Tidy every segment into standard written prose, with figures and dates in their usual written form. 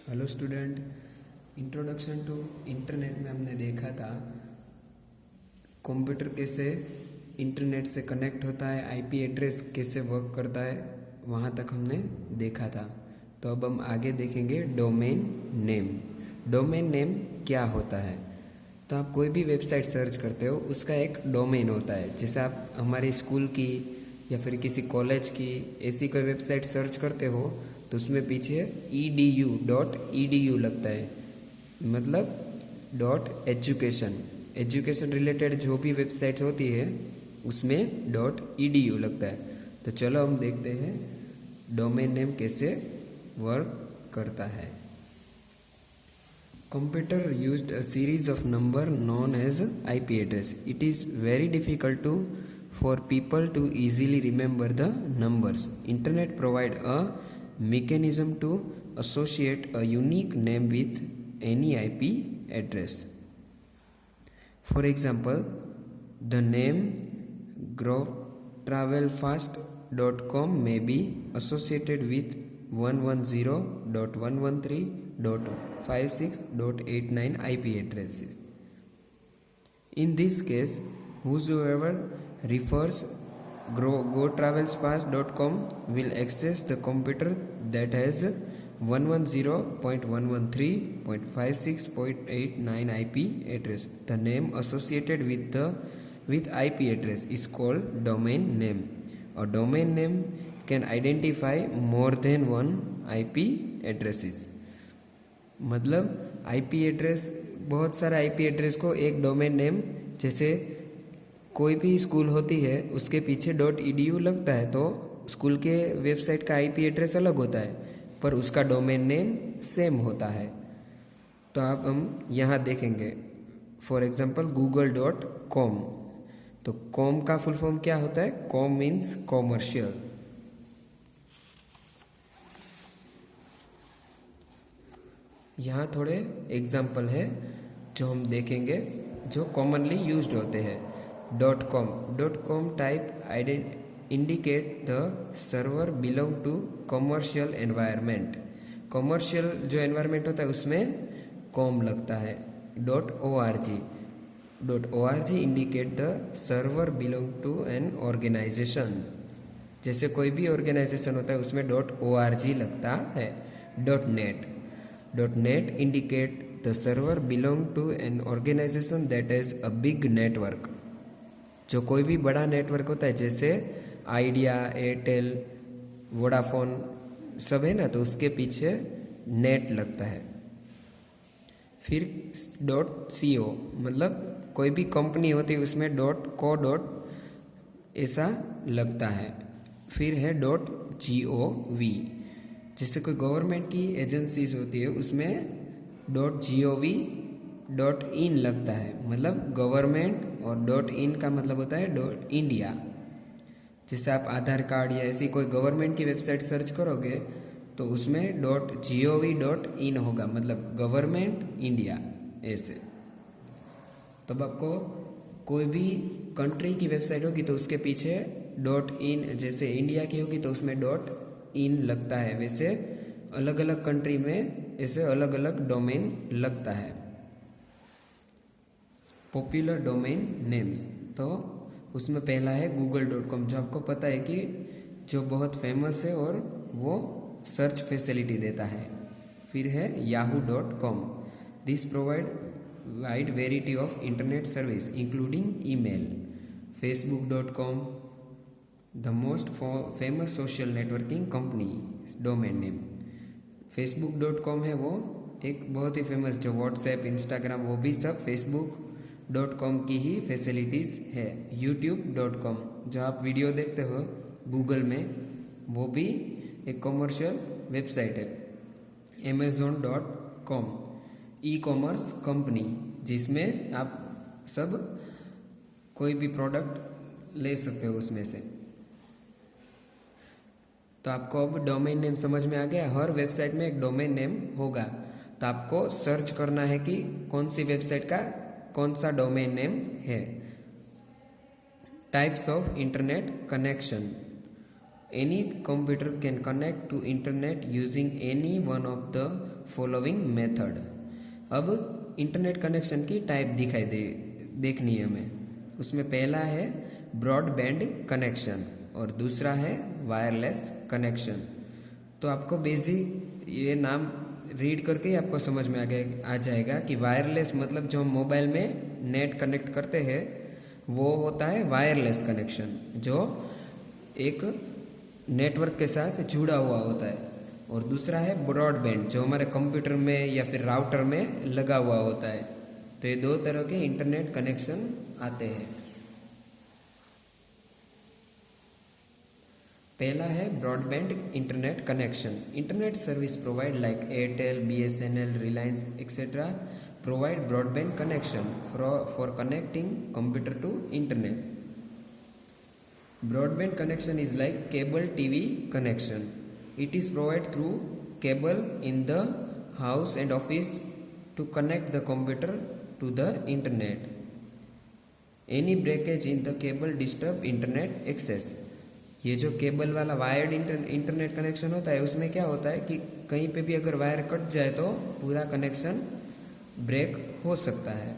Hello student, introduction to internet में हमने देखा था कंप्यूटर कैसे इंटरनेट से कनेक्ट होता है, आईपी एड्रेस कैसे वर्क करता है, वहाँ तक हमने देखा था। तो अब हम आगे देखेंगे डोमेन नेम। डोमेन नेम क्या होता है? तो आप कोई भी वेबसाइट सर्च करते हो, उसका एक डोमेन होता है। जैसे आप हमारी स्कूल की या फिर किसी कॉलेज की ऐसी कोई वेबसाइट सर्च करते हो तो उसमें पीछे edu.edu लगता है, मतलब एजुकेशन रिलेटेड जो भी वेबसाइट होती है उसमें .edu लगता है। तो चलो हम देखते हैं डोमेन नेम कैसे वर्क करता है। Computer used a series of number known as IP address. It is very difficult for people to easily remember the numbers. Internet provide a mechanism to associate a unique name with any IP address. For example, the name grovetravelfast.com may be associated with 110.113.56.89 IP addresses. In this case, whosoever refers GoTravelsFast.com will access the computer that has 110.113.56.89 IP address. The name associated with IP address is called domain name. A domain name can identify more than one IP addresses. मतलब IP address, बहुत सारे IP address को एक domain name, जैसे कोई भी school होती है उसके पीछे .edu लगता है तो स्कूल के वेबसाइट का IP एड्रेस अलग होता है पर उसका डोमेन नेम सेम होता है। तो आप हम यहाँ देखेंगे, फॉर एग्जांपल google.com। तो कॉम का फुल फॉर्म क्या होता है? Com means commercial. यहाँ थोड़े एग्जाम्पल है जो हम देखेंगे जो कॉमनली यूज्ड होते हैं। .com type indicate the server belong to commercial environment. Commercial जो एनवायरनमेंट होता है उसमें कॉम लगता है। .org indicate the server belong to an organization. जैसे कोई भी ऑर्गेनाइजेशन होता है उसमें .org लगता है। .net indicate the server belong to an organization that has a big network. जो कोई भी बड़ा नेटवर्क होता है जैसे आइडिया, एयरटेल, वोडाफोन सब है ना, तो उसके पीछे नेट लगता है। फिर .co मतलब कोई भी कंपनी होती है उसमें .co ऐसा लगता है। फिर है .gov, जैसे कोई गवर्नमेंट की एजेंसीज होती है उसमें .gov.in लगता है, मतलब गवर्नमेंट, और .in का मतलब होता है इंडिया। जैसे आप आधार कार्ड या ऐसी कोई गवर्नमेंट की वेबसाइट सर्च करोगे तो उसमें .gov.in होगा, मतलब गवर्नमेंट इंडिया ऐसे। तो अब आपको कोई भी कंट्री की वेबसाइट होगी तो उसके पीछे .in, जैसे इंडिया की होगी तो उसमें .in लगता है, वैसे अलग अलग कंट्री में ऐसे अलग अलग डोमेन लगता है। पॉपुलर डोमेन नेम्स, तो उसमें पहला है google.com, जो आपको पता है कि जो बहुत फेमस है और वो सर्च फैसिलिटी देता है। फिर है yahoo.com, this provide wide variety of internet service including email. facebook.com, the most famous social networking company, domain name. facebook.com है वो एक बहुत ही फेमस, जो व्हाट्सएप, इंस्टाग्राम, वो भी सब facebook.com की ही फैसिलिटीज़ है। youtube.com, जो आप वीडियो देखते हो गूगल में, वो भी एक कॉमर्शियल वेबसाइट है। amazon.com, ई कॉमर्स कंपनी, जिसमें आप सब कोई भी प्रोडक्ट ले सकते हो उसमें से। तो आपको अब डोमेन नेम समझ में आ गया। हर वेबसाइट में एक डोमेन नेम होगा, तो आपको सर्च करना है कि कौन सी वेबसाइट का कौन सा डोमेन नेम है। Types of internet connection. any computer can connect to internet using any one of the following method. अब इंटरनेट कनेक्शन की टाइप देखनी है हमें। उसमें पहला है ब्रॉडबैंड कनेक्शन और दूसरा है वायरलेस कनेक्शन। तो आपको बेसिक ये नाम रीड करके ही आपको समझ में आ जाएगा कि वायरलेस मतलब जो हम मोबाइल में नेट कनेक्ट करते हैं वो होता है वायरलेस कनेक्शन, जो एक नेटवर्क के साथ जुड़ा हुआ होता है। और दूसरा है ब्रॉडबैंड, जो हमारे कंप्यूटर में या फिर राउटर में लगा हुआ होता है। तो ये दो तरह के इंटरनेट कनेक्शन आते हैं। पहला है broadband internet connection. Internet service provide like Airtel, BSNL, Reliance etcetera provide broadband connection for connecting computer to internet. Broadband connection is like cable TV connection. It is provided through cable in the house and office to connect the computer to the internet. Any breakage in the cable disturb internet access. ये जो cable वाला wired internet connection होता है उसमें क्या होता है कि कहीं पे भी अगर वायर कट जाए तो पूरा कनेक्शन ब्रेक हो सकता है।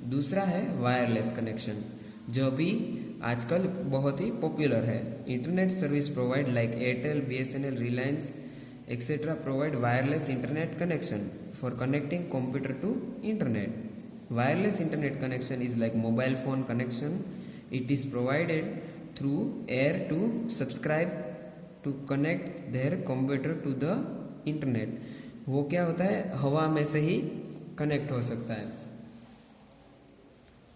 दूसरा है वायरलेस कनेक्शन, जो भी आजकल बहुत ही पॉपुलर है। Internet service provide like Airtel, BSNL, Reliance etcetera provide wireless internet connection for connecting computer to internet. Wireless internet connection is like mobile phone connection. It is provided through air to subscribes to connect their computer to the internet. वो क्या होता है, हवा में से ही connect हो सकता है।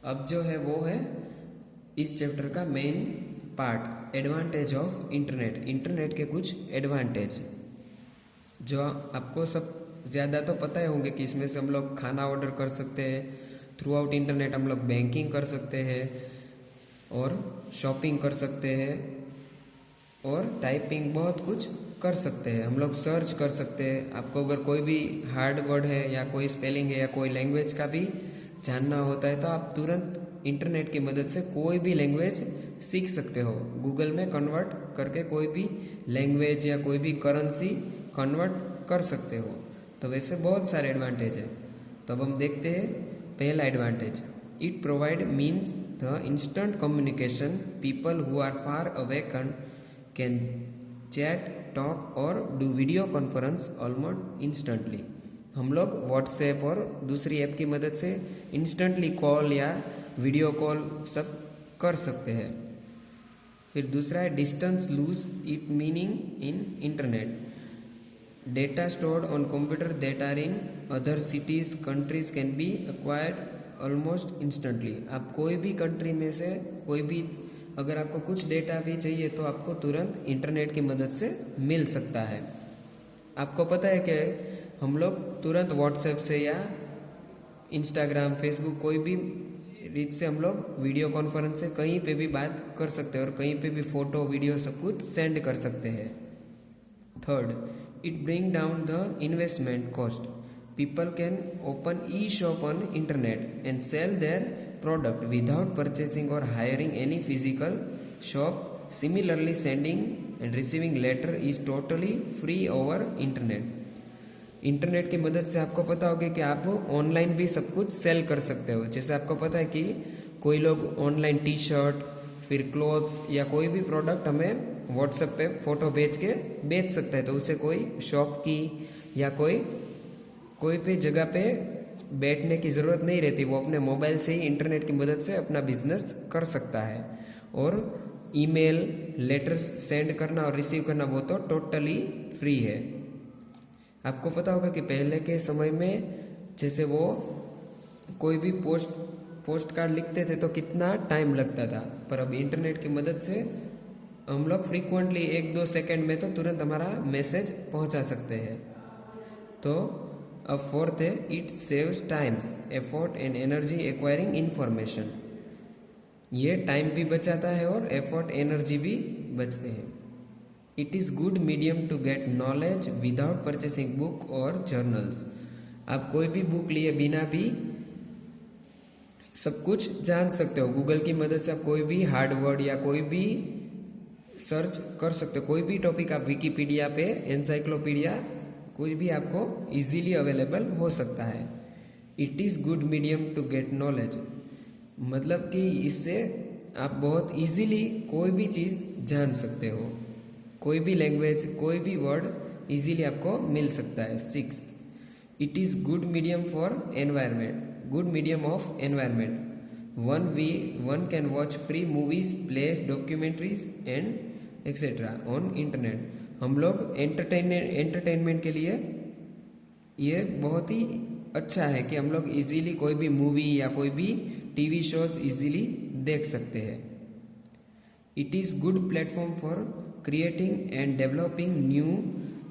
अब जो है वो है इस चैप्टर का main part, advantage of internet. Internet के कुछ एडवांटेज जो आपको सब ज़्यादा तो पता ही होंगे कि इसमें से हम लोग खाना ऑर्डर कर सकते हैं, थ्रू आउट इंटरनेट हम लोग बैंकिंग कर सकते हैं और शॉपिंग कर सकते हैं और टाइपिंग बहुत कुछ कर सकते हैं। हम लोग सर्च कर सकते हैं। आपको अगर कोई भी हार्ड वर्ड है या कोई स्पेलिंग है या कोई लैंग्वेज का भी जानना होता है तो आप तुरंत इंटरनेट की मदद से कोई भी लैंग्वेज सीख सकते हो। गूगल में कन्वर्ट करके कोई भी लैंग्वेज या कोई भी करेंसी कन्वर्ट कर सकते हो। तो वैसे बहुत सारे एडवांटेज है। तो अब हम देखते हैं पहला advantage, it provide means the instant communication. People who are far away can chat, talk or do video conference almost instantly. हम लोग व्हाट्सएप और दूसरी ऐप की मदद से इंस्टेंटली कॉल या वीडियो कॉल सब कर सकते हैं। फिर दूसरा है distance lose it meaning in internet. Data stored on computer that are in other cities countries can be acquired almost instantly. आप कोई भी कंट्री में से कोई भी अगर आपको कुछ डेटा भी चाहिए तो आपको तुरंत इंटरनेट की मदद से मिल सकता है। आपको पता है कि हम लोग तुरंत व्हाट्सएप से या इंस्टाग्राम, फेसबुक कोई भी रीत से हम लोग वीडियो कॉन्फ्रेंस से कहीं पे भी बात कर सकते हैं और कहीं पे भी फोटो वीडियो सब कुछ सेंड कर सकते हैं। Third, it bring down the investment cost. People can open e-shop on internet and sell their product without purchasing or hiring any physical shop. Similarly, sending and receiving letter is totally free over internet. Internet की मदद से आपको पता होगा कि आप online भी सब कुछ सेल कर सकते हो। जैसे आपको पता है कि कोई लोग ऑनलाइन टी-शर्ट, फिर क्लोथ्स या कोई भी प्रोडक्ट हमें व्हाट्सएप पे फोटो भेज के बेच सकता है, तो उसे कोई शॉप की या कोई भी जगह पे बैठने की ज़रूरत नहीं रहती। वो अपने मोबाइल से ही इंटरनेट की मदद से अपना बिजनेस कर सकता है। और ईमेल, लेटर सेंड करना और रिसीव करना वो तो टोटली फ्री है। आपको पता होगा कि पहले के समय में जैसे वो कोई भी पोस्ट कार्ड लिखते थे तो कितना टाइम लगता था, पर अब इंटरनेट की मदद से हम लोग फ्रीक्वेंटली 1-2 सेकेंड में तो तुरंत हमारा मैसेज पहुंचा सकते हैं। तो अब फोर्थ है, it saves times, effort and energy acquiring information. ये टाइम भी बचाता है और एफर्ट एनर्जी भी बचते हैं। It is good medium to get knowledge without purchasing book और जर्नल्स। आप कोई भी बुक लिए बिना भी सब कुछ जान सकते हो। गूगल की मदद से आप कोई भी हार्ड वर्ड या कोई भी सर्च कर सकते हो। कोई भी टॉपिक आप विकिपीडिया पे, एनसाइक्लोपीडिया, कुछ भी आपको इजीली अवेलेबल हो सकता है। It is good medium to get knowledge, मतलब कि इससे आप बहुत इजीली कोई भी चीज़ जान सकते हो, कोई भी लैंग्वेज, कोई भी वर्ड इजीली आपको मिल सकता है। 6, it is good medium for environment, good medium of environment. One can watch free movies, place, documentaries and etcetera on internet. हम लोग एंटरटेनमेंट के लिए ये बहुत ही अच्छा है कि हम लोग इजीली कोई भी मूवी या कोई भी टीवी शोज इजीली देख सकते हैं। It is good platform for creating and developing new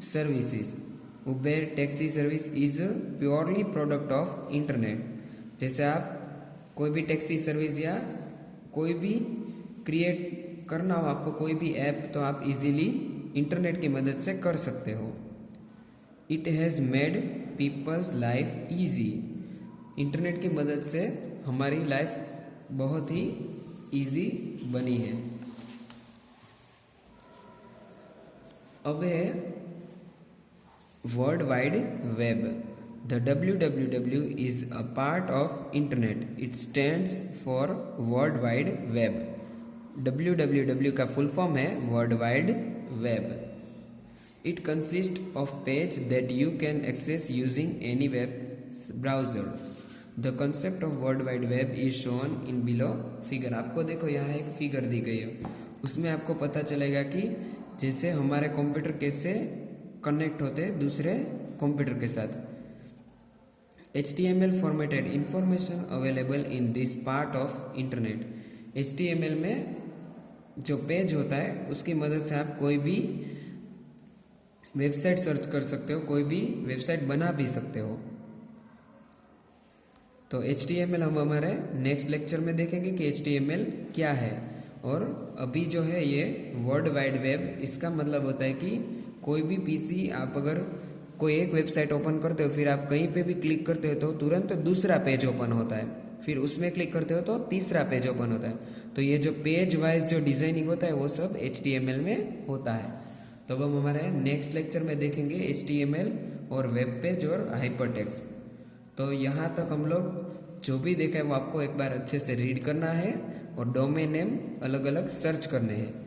services. Uber taxi service is purely product of internet. जैसे आप कोई भी टैक्सी सर्विस या कोई भी क्रिएट करना हो आपको, कोई भी ऐप, तो आप इजीली इंटरनेट की मदद से कर सकते हो। It has made people's life easy. Internet की मदद से हमारी लाइफ बहुत ही ईजी बनी है। अब है world wide web. The www is a part of internet. It stands for World Wide Web. www का फुल फॉर्म है world wide web. It consists of page that you can access using any web browser. The concept of World Wide Web is shown in below figure. आपको देखो यहाँ एक figure दी गई है, उसमें आपको पता चलेगा कि जैसे हमारे कंप्यूटर कैसे कनेक्ट होते हैं दूसरे कंप्यूटर के साथ। HTML formatted information available in this part of internet. HTML में जो पेज होता है उसकी मदद से आप कोई भी वेबसाइट सर्च कर सकते हो, कोई भी वेबसाइट बना भी सकते हो। तो HTML हम हमारे नेक्स्ट लेक्चर में देखेंगे कि HTML क्या है। और अभी जो है ये वर्ल्ड वाइड वेब, इसका मतलब होता है कि कोई भी पीसी आप अगर कोई एक वेबसाइट ओपन करते हो, फिर आप कहीं पे भी क्लिक करते हो तो तुरंत दूसरा पेज ओपन होता है, फिर उसमें क्लिक करते हो तो तीसरा पेज ओपन होता है। तो ये जो पेज वाइज जो डिजाइनिंग होता है वो सब HTML में होता है। तो अब हम हमारे नेक्स्ट लेक्चर में देखेंगे HTML और वेब पेज और हाइपरटेक्स्ट। तो यहाँ तक हम लोग जो भी देखा है वो आपको एक बार अच्छे से रीड करना है और डोमेन नेम अलग अलग सर्च करने हैं।